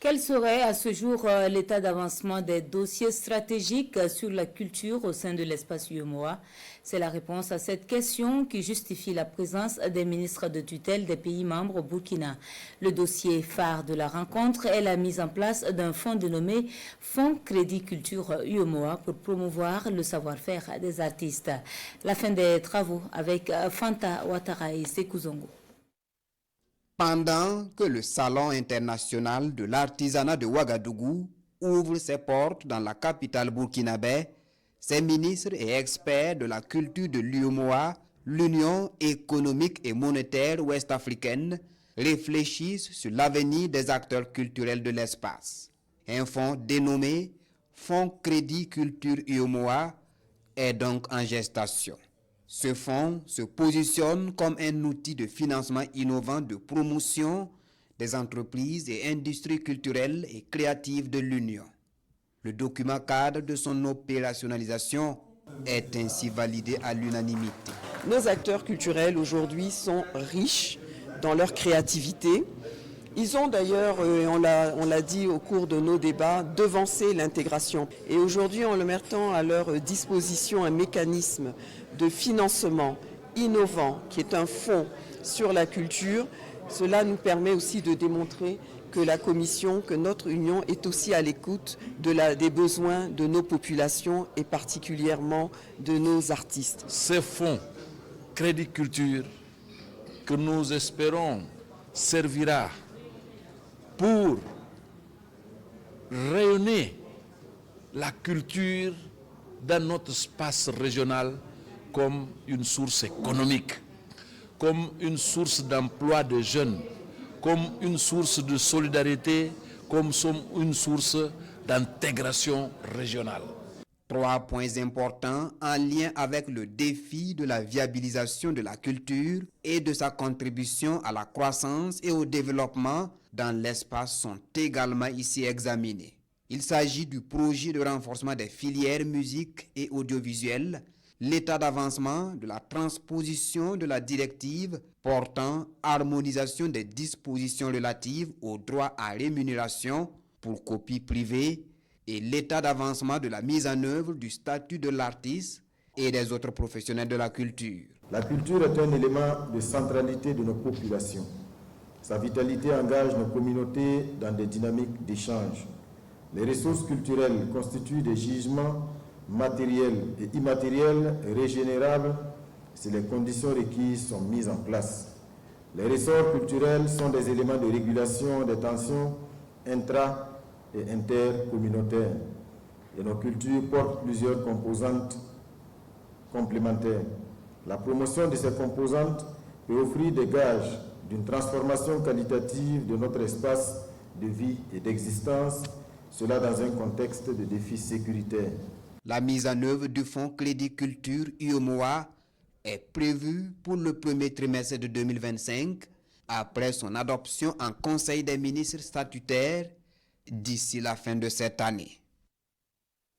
Quel serait à ce jour l'état d'avancement des dossiers stratégiques sur la culture au sein de l'espace UEMOA? C'est la réponse à cette question qui justifie la présence des ministres de tutelle des pays membres au Burkina. Le dossier phare de la rencontre est la mise en place d'un fonds dénommé Fonds Crédit Culture UEMOA pour promouvoir le savoir-faire des artistes. La fin des travaux avec Fanta Ouattara et Sékou Zongo. Pendant que le Salon international de l'artisanat de Ouagadougou ouvre ses portes dans la capitale burkinabé, ses ministres et experts de la culture de l'UEMOA, l'Union économique et monétaire ouest-africaine, réfléchissent sur l'avenir des acteurs culturels de l'espace. Un fonds dénommé Fonds Crédit Culture UEMOA est donc en gestation. Ce fonds se positionne comme un outil de financement innovant de promotion des entreprises et industries culturelles et créatives de l'Union. Le document cadre de son opérationnalisation est ainsi validé à l'unanimité. Nos acteurs culturels aujourd'hui sont riches dans leur créativité. Ils ont d'ailleurs, on l'a dit au cours de nos débats, devancé l'intégration. Et aujourd'hui, en le mettant à leur disposition un mécanisme de financement innovant, qui est un fonds sur la culture, cela nous permet aussi de démontrer que la Commission, que notre Union est aussi à l'écoute des besoins de nos populations et particulièrement de nos artistes. Ce fonds Crédit Culture que nous espérons servira pour rayonner la culture dans notre espace régional comme une source économique, comme une source d'emploi de jeunes, comme une source de solidarité, comme une source d'intégration régionale. 3 points importants en lien avec le défi de la viabilisation de la culture et de sa contribution à la croissance et au développement dans l'espace sont également ici examinés. Il s'agit du projet de renforcement des filières musique et audiovisuelle, l'état d'avancement de la transposition de la directive portant harmonisation des dispositions relatives au droit à rémunération pour copie privée et l'état d'avancement de la mise en œuvre du statut de l'artiste et des autres professionnels de la culture. La culture est un élément de centralité de nos populations. Sa vitalité engage nos communautés dans des dynamiques d'échange. Les ressources culturelles constituent des gisements matériels et immatériels régénérables si les conditions requises sont mises en place. Les ressorts culturels sont des éléments de régulation des tensions intra- et intercommunautaires. Et nos cultures portent plusieurs composantes complémentaires. La promotion de ces composantes peut offrir des gages d'une transformation qualitative de notre espace de vie et d'existence, cela dans un contexte de défis sécuritaires. La mise en œuvre du Fonds Crédit Culture UEMOA est prévue pour le premier trimestre de 2025, après son adoption en Conseil des ministres statutaires d'ici la fin de cette année.